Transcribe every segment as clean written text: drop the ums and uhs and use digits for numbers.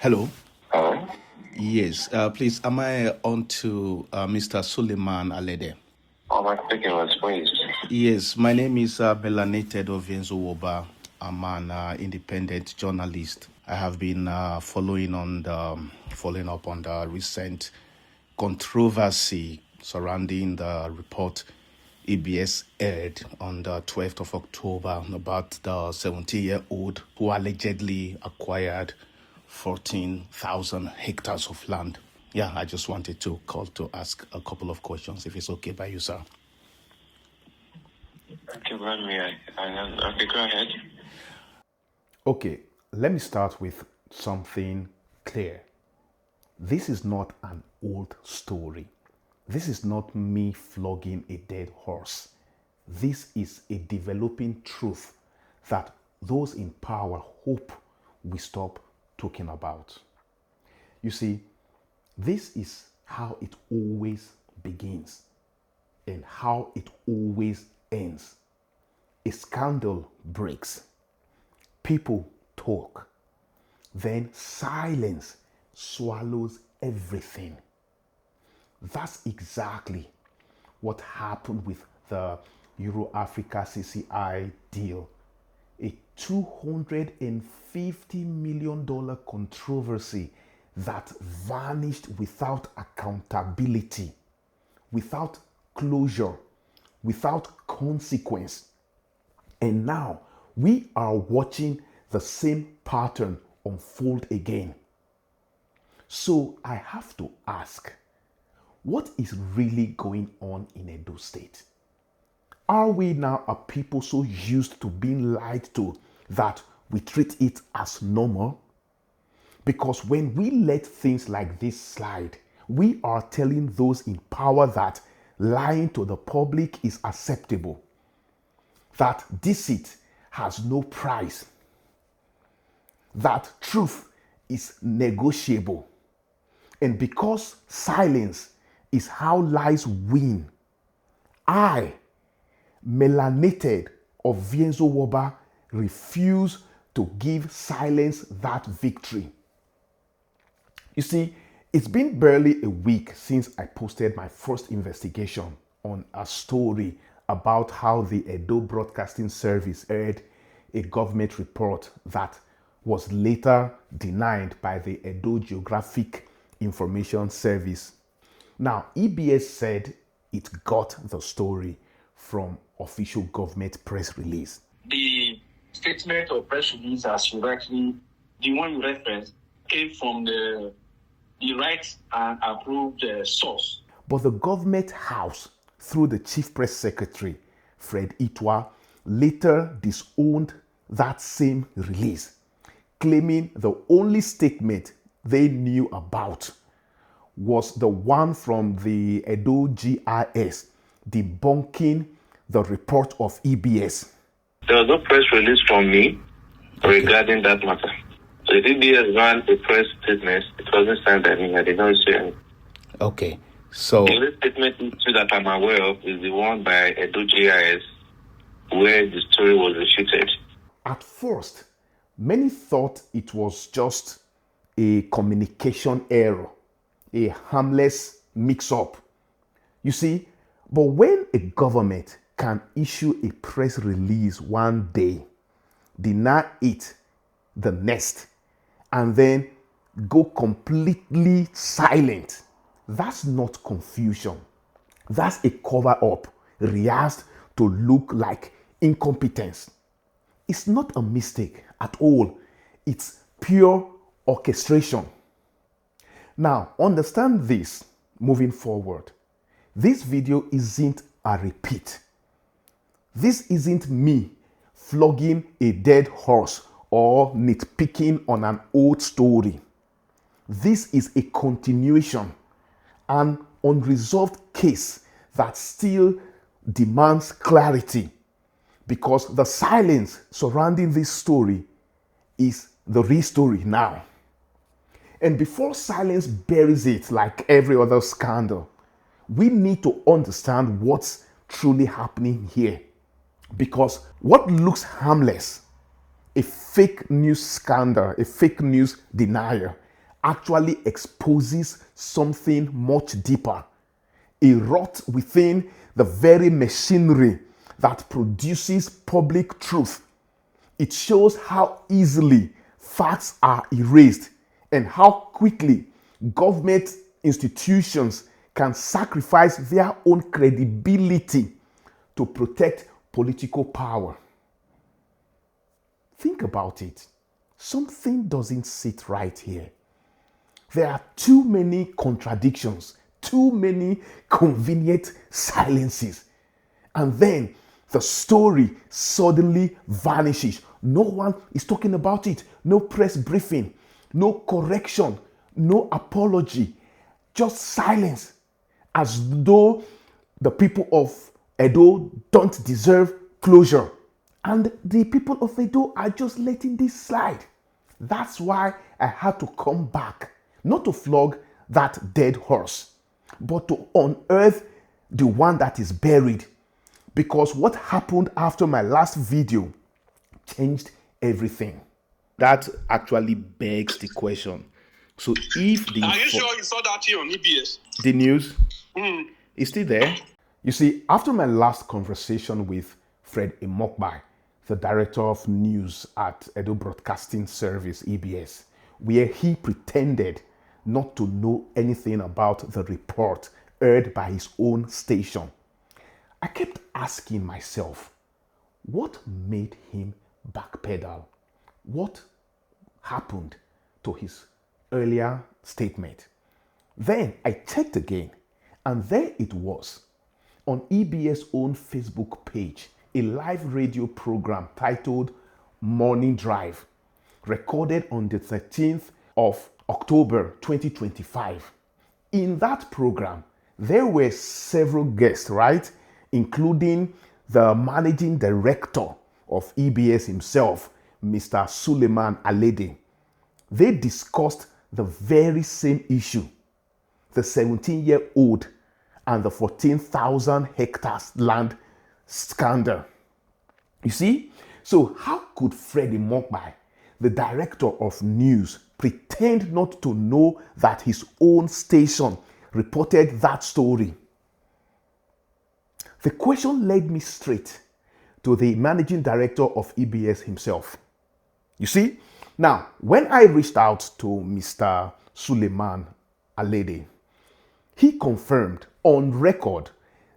Hello. Hello? Yes, please, am I on to Mr. Suleiman Alede? Am I speaking with, please? Yes, my name is Melanated Ovienzowoba. I'm an independent journalist. I have been following up on the recent controversy surrounding the report EBS aired on the 12th of October about the 17-year-old who allegedly acquired 14,000 hectares of land. Yeah, I just wanted to call to ask a couple of questions, if it's okay by you, sir. Okay, okay, go ahead. Okay, let me start with something clear. This is not an old story. This is not me flogging a dead horse. This is a developing truth that those in power hope we stop talking about. You see, this is how it always begins and how it always ends. A scandal breaks, people talk, then silence swallows everything. That's exactly what happened with the Euro Africa CCI deal. A $250 million controversy that vanished without accountability, without closure, without consequence. And now we are watching the same pattern unfold again. So I have to ask, what is really going on in Edo State? Are we now a people so used to being lied to that we treat it as normal? Because when we let things like this slide, we are telling those in power that lying to the public is acceptable, that deceit has no price, that truth is negotiable. And because silence is how lies win, I, Melanated of Ovienzowoba, refuse to give silence that victory. You see, it's been barely a week since I posted my first investigation on a story about how the Edo Broadcasting Service aired a government report that was later denied by the Edo Geographic Information Service. Now, EBS said it got the story from official government press release. The statement or press release, as you actually, the one you referenced, came from the right and approved source. But the government house, through the chief press secretary, Fred Itwa, later disowned that same release, claiming the only statement they knew about was the one from the Edo GIS debunking the report of EBS. There was no press release from me regarding that matter. So if EBS ran a press statement, it wasn't signed by me. I did not say anything. Okay, so the only statement issue that I'm aware of is the one by Edo GIS where the story was refuted. At first, many thought it was just a communication error, a harmless mix-up. You see, but when a government can issue a press release one day, deny it the next, and then go completely silent, that's not confusion. That's a cover-up rehearsed to look like incompetence. It's not a mistake at all. It's pure orchestration. Now, understand this moving forward. This video isn't a repeat. This isn't me flogging a dead horse or nitpicking on an old story. This is a continuation, an unresolved case that still demands clarity, because the silence surrounding this story is the real story now. And before silence buries it like every other scandal, we need to understand what's truly happening here. Because what looks harmless, a fake news scandal, a fake news denier, actually exposes something much deeper, a rot within the very machinery that produces public truth. It shows how easily facts are erased and how quickly government institutions can sacrifice their own credibility to protect political power. Think about it. Something doesn't sit right here. There are too many contradictions, too many convenient silences. And then the story suddenly vanishes. No one is talking about it. No press briefing, no correction, no apology, just silence, as though the people of Edo don't deserve closure. And the people of Edo are just letting this slide. That's why I had to come back, not to flog that dead horse, but to unearth the one that is buried. Because what happened after my last video changed everything. That actually begs the question. So if the... Are you sure you saw that here on EBS? The news is still there. You see, after my last conversation with Fred Emokpae, the director of news at Edo Broadcasting Service, EBS, where he pretended not to know anything about the report aired by his own station, I kept asking myself, what made him backpedal? What happened to his earlier statement? Then I checked again, and there it was, on EBS' own Facebook page, a live radio program titled Morning Drive, recorded on the 13th of October 2025. In that program, there were several guests, right? Including the Managing Director of EBS himself, Mr. Suleiman Alede. They discussed the very same issue, the 17-year-old and the 14,000 hectares land scandal. You see? So how could Fred Emokpae, the director of news, pretend not to know that his own station reported that story? The question led me straight to the managing director of EBS himself. You see? Now, when I reached out to Mr. Suleiman Alede, he confirmed on record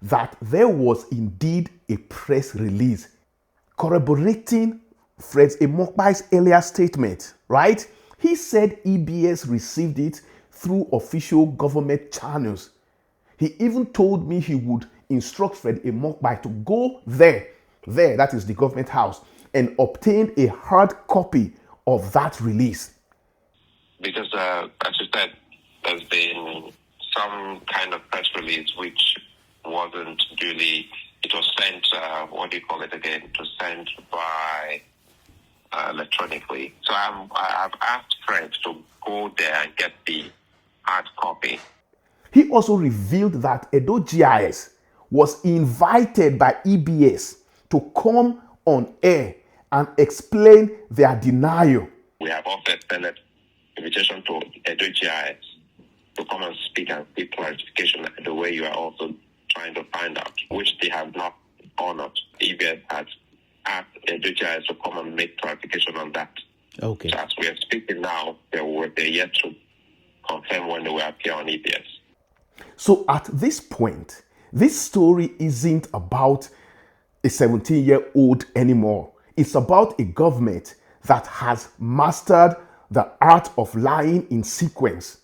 that there was indeed a press release corroborating Fred Emokpae's earlier statement, right? He said EBS received it through official government channels. He even told me he would instruct Fred Emokpae to go there, that is the government house, and obtain a hard copy of that release. Because, as you said, there's been some kind of press release which wasn't duly, it was sent, what do you call it again? It was sent by electronically. So I've asked Fred to go there and get the hard copy. He also revealed that Edo GIS was invited by EBS to come on air and explain their denial. We have also extended invitation to Edo GIS to come and speak and seek clarification the way you are also trying to find out, which they have not honored. EBS has asked Edo GIS to come and make clarification on that. Okay. So as we are speaking now, they're yet to confirm when they will appear on EBS. So at this point, this story isn't about a 17-year-old anymore. It's about a government that has mastered the art of lying in sequence.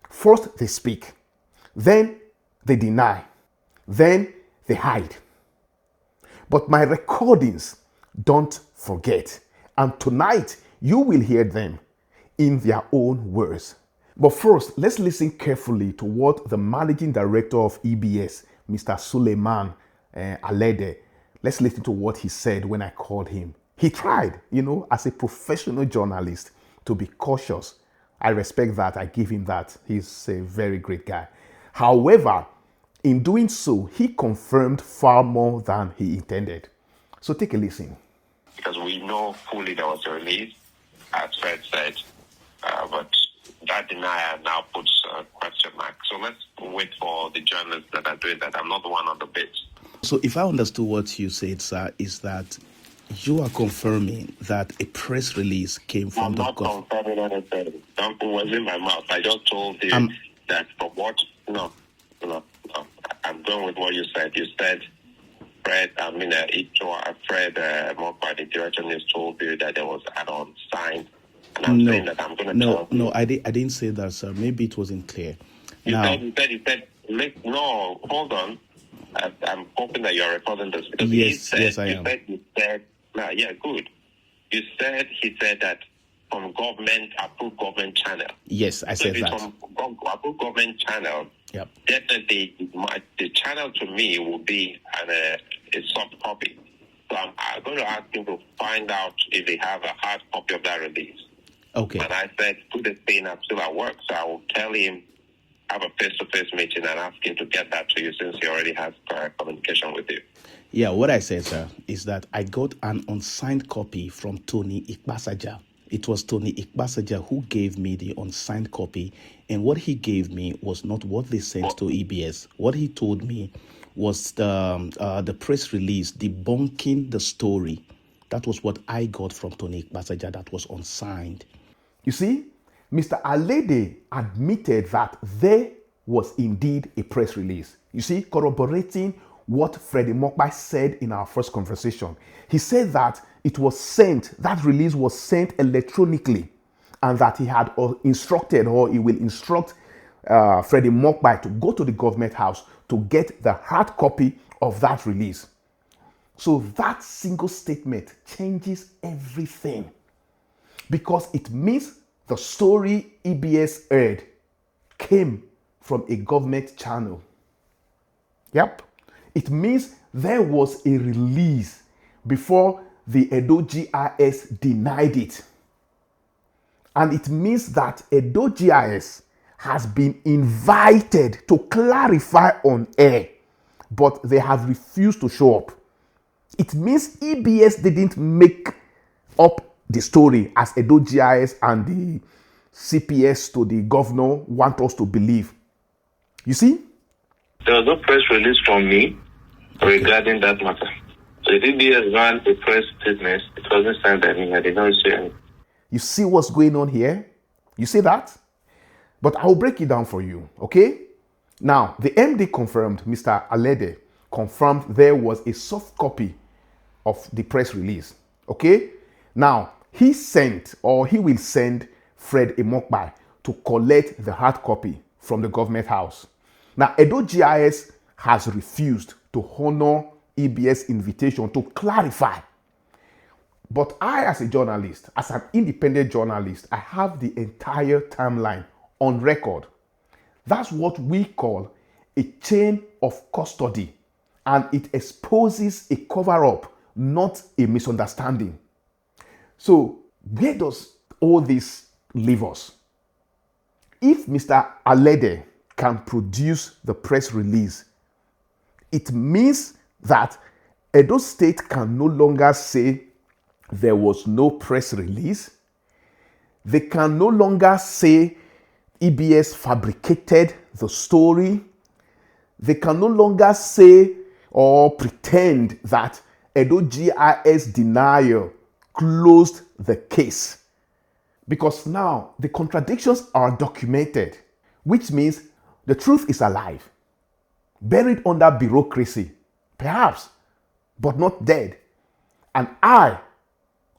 First, they speak. Then, they deny. Then, they hide. But my recordings don't forget. And tonight, you will hear them in their own words. But first, let's listen carefully to what the Managing Director of EBS, Mr. Suleiman Alede, let's listen to what he said when I called him. He tried, as a professional journalist, to be cautious. I respect that. I give him that. He's a very great guy. However, in doing so, he confirmed far more than he intended. So take a listen. Because we know fully there was a release, as Fred said, but that denial now puts a question mark. So let's wait for the journalists that are doing that. I'm not the one on the pitch. So if I understood what you said, sir, is that you are confirming that a press release came from the government. I'm not confirming anything. Don't put words in my mouth. I just told you that from what... No. I'm going with what you said. You said Fred Emokpae, the director, has told you that there was an unsigned. And I'm saying that I'm going to tell you. No, I didn't say that, sir. Maybe it wasn't clear. You said, no, hold on. I'm hoping that you're recording this. Because yes, I am. Yeah, good. He said that from approved government channel. Yes, I said that. From approved government channel, yep. Definitely the channel to me will be a soft copy. So I'm going to ask him to find out if they have a hard copy of that release. Okay. And I said, to the thing, I'm still at work, so I will tell him, have a face-to-face meeting and ask him to get that to you since he already has communication with you. Yeah, what I said, sir, is that I got an unsigned copy from Tony Ikpasaja. It was Tony Ikpasaja who gave me the unsigned copy, and what he gave me was not what they sent to EBS. What he told me was the press release debunking the story. That was what I got from Tony Ikpasaja that was unsigned. You see, Mr. Alede admitted that there was indeed a press release. You see, corroborating what Fred Emokpae said in our first conversation. He said that it was sent, that release was sent electronically, and that he had instructed, or he will instruct Fred Emokpae to go to the government house to get the hard copy of that release. So that single statement changes everything, because it means the story EBS heard came from a government channel. Yep. It means there was a release before the Edo GIS denied it. And it means that Edo GIS has been invited to clarify on air, but they have refused to show up. It means EBS didn't make up the story as Edo GIS and the CPS to the governor want us to believe. You see? There was no press release from me regarding that matter. So the EBS ran a press statement. It wasn't signed by me. I did not say anything. You see what's going on here? You see that? But I'll break it down for you, okay? Now, the MD confirmed, Mr. Alede confirmed there was a soft copy of the press release, okay? Now, he will send Fred Emokpae to collect the hard copy from the government house. Now, Edo GIS has refused to honor EBS invitation to clarify. But I, as a journalist, as an independent journalist, I have the entire timeline on record. That's what we call a chain of custody, and it exposes a cover-up, not a misunderstanding. So, where does all this leave us? If Mr. Alede can produce the press release, it means that Edo State can no longer say there was no press release. They can no longer say EBS fabricated the story. They can no longer say or pretend that Edo GIS denial closed the case. Because now the contradictions are documented, which means the truth is alive, buried under bureaucracy, perhaps, but not dead. And I,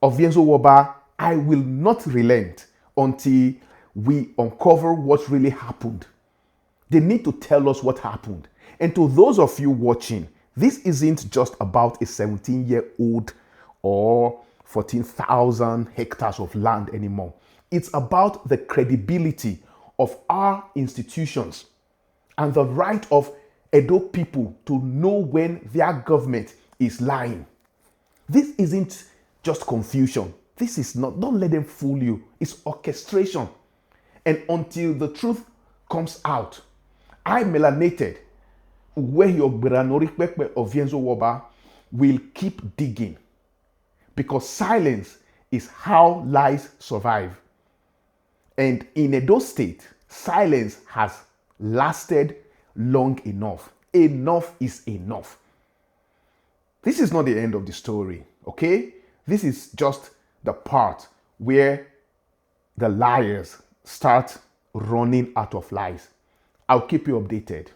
Ovienzowoba, I will not relent until we uncover what really happened. They need to tell us what happened. And to those of you watching, this isn't just about a 17-year-old or 14,000 hectares of land anymore. It's about the credibility of our institutions and the right of Edo people to know when their government is lying. This isn't just confusion. This is not, don't let them fool you. It's orchestration. And until the truth comes out, I, Melanated, Ovienzowoba, will keep digging, because silence is how lies survive. And in Edo State, silence has lasted long enough. Enough is enough. This is not the end of the story, okay? This is just the part where the liars start running out of lies. I'll keep you updated.